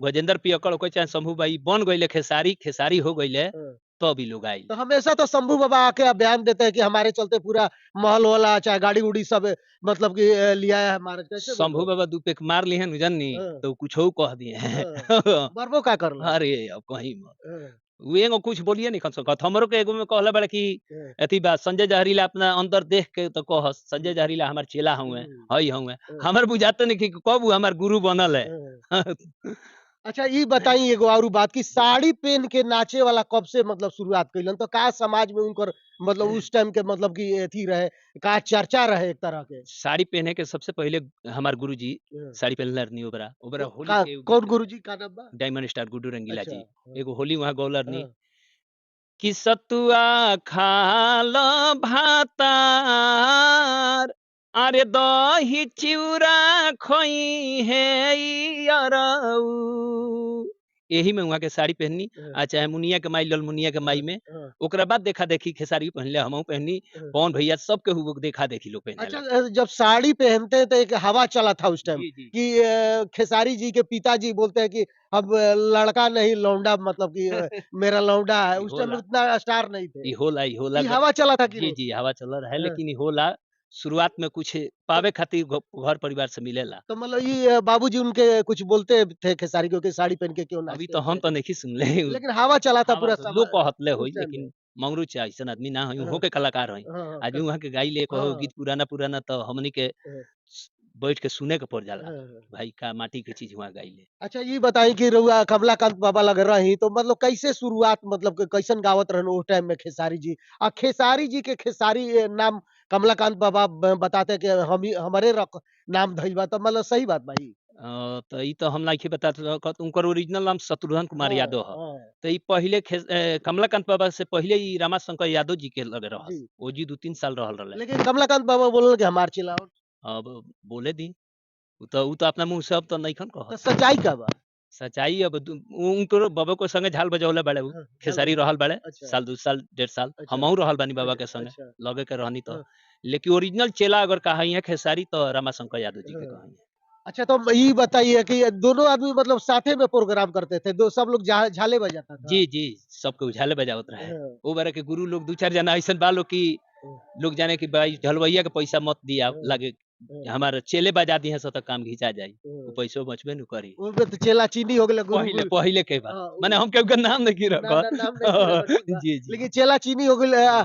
गजेंद्र पियक्कड़ होके चाहे शंभू बाई बन गइले खेसारी, खेसारी हो गइले हाँ। तब ई लोग आइल। तो हमेशा तो शंभू बाबा आके बयान देते हैं कि हमारे चलते पूरा महल वाला चाहे गाड़ी-उड़ी सब मतलब कि लिया है हमारा, कैसे बोल रहे शंभू हो? बाबा 2 पेक मार लिहन जाननी हाँ, तो कुछो कह दिए हैं। हाँ। मरबो का करलन? अरे अब कहीं मत। हाँ, उ एगो कुछ बोलिए नहीं सकत। हमरो के एगो में कहले बाड़े कि हाँ, अथी बा संजय जहरीला अपना अंदर देख के तो कहस, संजय जहरीला हमार चेला हउवे, हुँ, हई हउवे। हाँ, हमर बुझाते नहीं कि कब उ हमार गुरु बनल है। हाँ। अच्छा ई बताई एगो औरू बात कि साड़ी पहन के नाचे वाला कब से मतलब शुरुआत कइलन? तो का समाज में उनकर मतलब उस टाइम के मतलब कि एथी रहे, का चर्चा रहे एक तरह के? साड़ी पहने के सबसे पहले हमार गुरुजी हाँ। साड़ी पहनले रहनी ओबरा। ओबरा होली का के एगो कौन गीत गुरुजी का नाम बा? डायमंड स्टार गुड्डू रंगीला अच्छा, जी। हाँ, एगो होली वहाँ गौलरनी हाँ। कि सतुआ खाल भातार अरे दही चिउरा खोई है अरऊ। यही में वहाँ के साड़ी पहननी हाँ, आ चाहे मुनिया के माई ललमुनिया के माई हाँ, में हाँ, ओकरा बाद देखा देखी खेसारी पहनले हमहू पहनी हाँ। पवन भैया सबके हु देखा देखी लोग पहने अच्छा लगे। जब साड़ी पहनते हैं तो एक हवा चला था उस टाइम जी जी कि खेसारी जी के पिताजी बोलते हैं कि अब लड़का नहीं लौंडा मतलब कि मेरा लौंडा है। ई उस टाइम होला उतना स्टार नहीं थे। ई होला ये जब हवा चला था कि जी नहीं? जी हवा चल रहा है हाँ, लेकिन ई होला शुरुआत में कुछ तो पावे खातिर घर परिवार से मिलेला। तो मतलब ये बाबूजी उनके कुछ बोलते थे खेसारी को कि साड़ी पहन के क्यों अभी नाचते तो हैं हम तो कैसे? नहीं सुनले लेकिन हवा चला था हवा पूरा तो लोग कहतले उस होई टाइम में। लेकिन मंगरू चा ऐसन आदमी ना हई हाँ, उहो के कलाकार हई। हाँ, आज भी वहाँ के गाई ले कहो हाँ, गीत पुराना पुराना तो हमनी के हाँ, बैठ के सुने के पड़ जाला। हाँ। भाई का माटी के चीज वहाँ गाइले। अच्छा ये बताई कि रउआ कमलाकांत बाबा लग रही तो मतलब कैसे शुरुआत मतलब कि कैसन गावत रहन उस टाइम में खेसारी जी? खेसारी जी के खेसारी नाम कमलाकांत बाबा बताते कि हम ही हमारे नाम धइल बा तो मतलब सही बात भाई? तो ई तो हम नइखे बता सकत उनकर ओरिजिनल नाम शत्रुघ्न कुमार हाँ, यादव ह। हाँ। तो ई पहिले कमलाकांत बाबा से पहिले ई रामाशंकर यादव जी के लगे रहस। जी। ओजी 2-3 साल रहल रहले। लेकिन कमलाकांत बाबा बोलल कि हमार चिल्लाओ अब बोले दी उ तो अपना मुँह से अब तो नइखन तो कहत। सच्चाई का बा? सच्चाई अब उनको बाबा के संगे झाल बजौले बाड़े उ। हाँ, झाल खेसारी बजा रहल बाड़े अच्छा, साल 2 साल, डेढ़ साल। अच्छा, हमहू रहल बानी बाबा अच्छा, के संगे, अच्छा। लगे के रहनी तो। हाँ, लेकिन ओरिजिनल चेला अगर कहिए खेसारी तो रामाशंकर यादव जी के हाँ। कहिए। अच्छा तो ये बताइए कि दोनों आदमी मतलब साथे में प्रोग्राम करते थे, दो सब लोग झाले बजाता था? जी, जी, सबके उझाले बजावत रहे। हाँ, ओ बेरा के गुरु लोग 2-4 जना अइसन बा लोग कि हाँ, लोग जाने कि भाई ढलवैया के पैसा मत दिया हाँ, लागे हाँ, हमार चेले बजा दिए हैं तो काम घिंचा जाई। उ हाँ। पैसो बचबे नु करी। ओमे तो चेला चीनी हो गेलै गुरु पहिले गुरु पहिले के बात। हाँ, माने हम केहू के नाम नहीं ना ना रखत। नाम नहीं की रखा ठीक बा। जी, जी। लेकिन चेला चीनी हो गेल हाँ।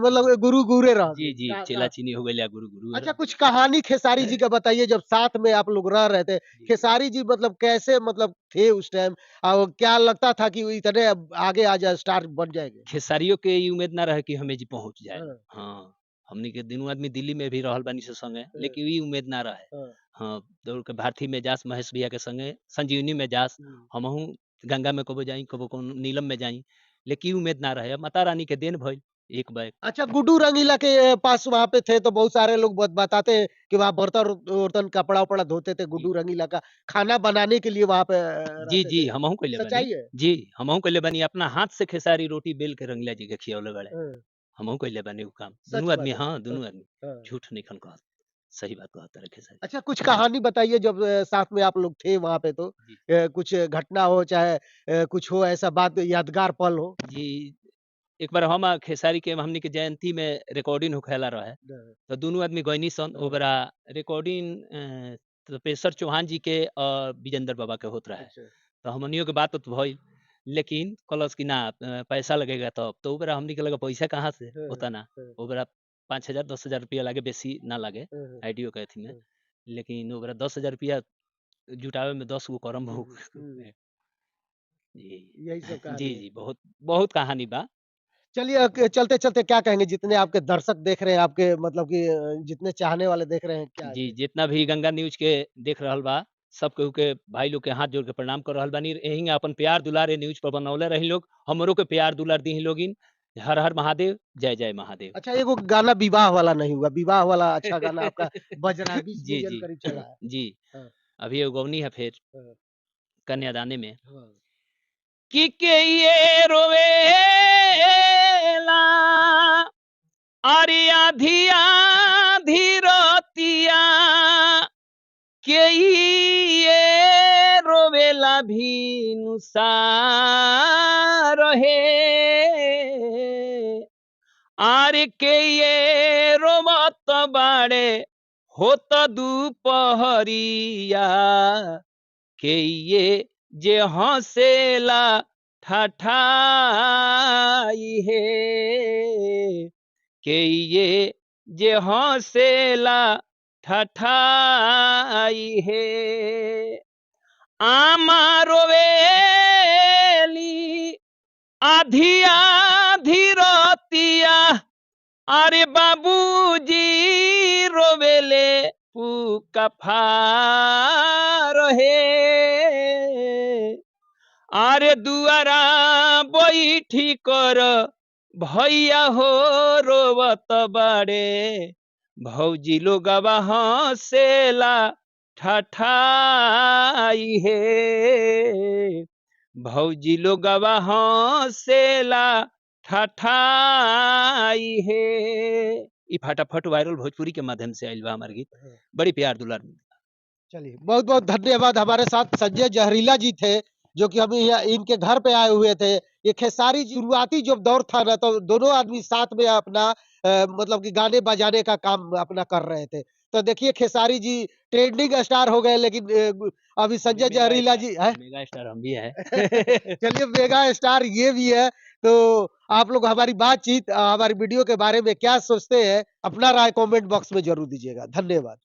मतलब गुरु गुरे रह जी, गेल। जी, चेला का चीनी हो गइल या गुरु गुरुए अच्छा रह कुछ कहानी खेसारी जी का बताइए जब साथ में आप लोग रह रहे थे। जी, जी। खेसारी जी मतलब कैसे मतलब थे उस टाइम? और क्या लगता था कि वो इतने आगे आ जाए स्टार बन जाएँगे? खेसारियों के ई उम्मीद ना रहे कि हमें जी पहुँच जाए। हाँ, हाँ, हमनी के दुनू आदमी दिल्ली में भी रहल बानी से संगे, हाँ, लेकिन ई उम्मीद ना रहे। हाँ, हाँ, दौड़ के भारती में जास महेश भैया के संगे, संजीवनी में जास, हुँ। हमहू गंगा में कबो जाई, कबो कौनो नीलम में जाई, लेकिन ई उम्मीद ना रहे। अब माता रानी के देन भइल, एक बैग। अच्छा गुड्डू रंगीला के पास वहाँ पे थे तो बहुत सारे लोग बताते हैं कि वहाँ बर्तन-वर्तन कपड़ा-वपड़ा धोते थे जी। गुड्डू रंगीला का खाना बनाने के लिए वहाँ पे जी, रहते जी, थे। हमहू कइले बानी। सच्चाई है? जी, हमहू कइले बानी, अपना हाथ से खेसारी रोटी बेल के रंगीला जी के खियौले बाड़े। हाँ, हमहू कइले बानी उ काम। दुनू सच आदमी बात है। हाँ, हाँ, दुनू आदमी। हाँ। झूठ नइखन कहत। सही बात कहत तारे खेसारी। अच्छा कुछ कहानी बताइए जब साथ में आप लोग थे वहाँ पे तो जी। कुछ घटना हो चाहे कुछ हो ऐसा बात यादगार पल हो? जी, एक बार हम खेसारी के हमनी के जयंती में रिकॉर्डिंग होखेला रहे। हाँ, तो दुनू आदमी गइनी सन ओ हाँ, बेरा रिकॉर्डिंग तपेश्वर चौहान जी के और विजेंद्र बाबा के होत रहे। अच्छा। तो हमनियों के बात उत भइल, लेकिन कहलस कि ना पैसा लगेगा तब। तो ओ बेरा हमनी के लगे पैसा कहाँ से हाँ, हाँ, ओतना। हाँ, ओ बेरा 5,000 10,000 रुपया लागे बेसी ना लागे हाँ, हाँ, आईडियो के अथी में। हाँ, लेकिन ओ बेरा 10,000 रुपया जुटावे में 10 गो करम हो हुँ, जी। यही सब जी, कहानी है। जी, बहुत बहुत कहानी बा। चलिए चलते-चलते क्या कहेंगे जितने आपके दर्शक देख रहे हैं आपके मतलब कि जितने चाहने वाले देख रहे हैं क्या जी, कहें? जितना भी गंगा न्यूज़ के देख रहल बा, सब केहू के भाई लोग के हाथ जोड़ के प्रणाम कर रहल बानी। एहिंगे अपन प्यार दुलार ए न्यूज़ पर बनौले रही लोग। हमरो के प्यार दुलार दीहीं लोगिन। हर हर महादेव, जय जय महादेव। अच्छा एगो गाना विवाह वाला नहीं हुआ, विवाह वाला अच्छा गाना आपका बज रहा है 20 जी, मिलियन जी। करीब चला है। जी, हाँ, अभी एगो गौनी है फिर हाँ, कन्यादाने में। हाँ। कि ये रोवेला अरे आधी आधी रतिया के ये रोवेला भिनुसार हे आर के ये रोवत बाड़े होत दुपहरिया के ये जे हंसेला ठाठाई हे के ये जे हंसेला ठाठाई हे आमा रोवेली आधी आधी रतिया अरे बाबूजी रोवेले पुका फार हे अरे दुआरा बैठी कर भैया हो रोवत बाड़े भौजी लोगवा हंसेला ठाठाई हे भौजी लोगवा हंसेला ठाठाई हे ई फटाफट वायरल भोजपुरी के माध्यम से आइल बा हमार गीत बड़ी प्यार दुलार चलिए बहुत बहुत धन्यवाद। हमारे साथ संजय जहरीला जी थे जो कि अभी इनके घर पे आए हुए थे। ये खेसारी शुरुआती जो दौर था ना तो दोनों आदमी साथ में अपना मतलब कि गाने बजाने का काम अपना कर रहे थे। तो देखिए खेसारी जी ट्रेंडिंग स्टार हो गए लेकिन अभी संजय जहरीला जी है मेगा स्टार हम भी है चलिए मेगा स्टार ये भी है। तो आप लोग हमारी बातचीत हमारी वीडियो के बारे में क्या सोचते हैं अपना राय कमेंट बॉक्स में जरूर दीजिएगा। धन्यवाद।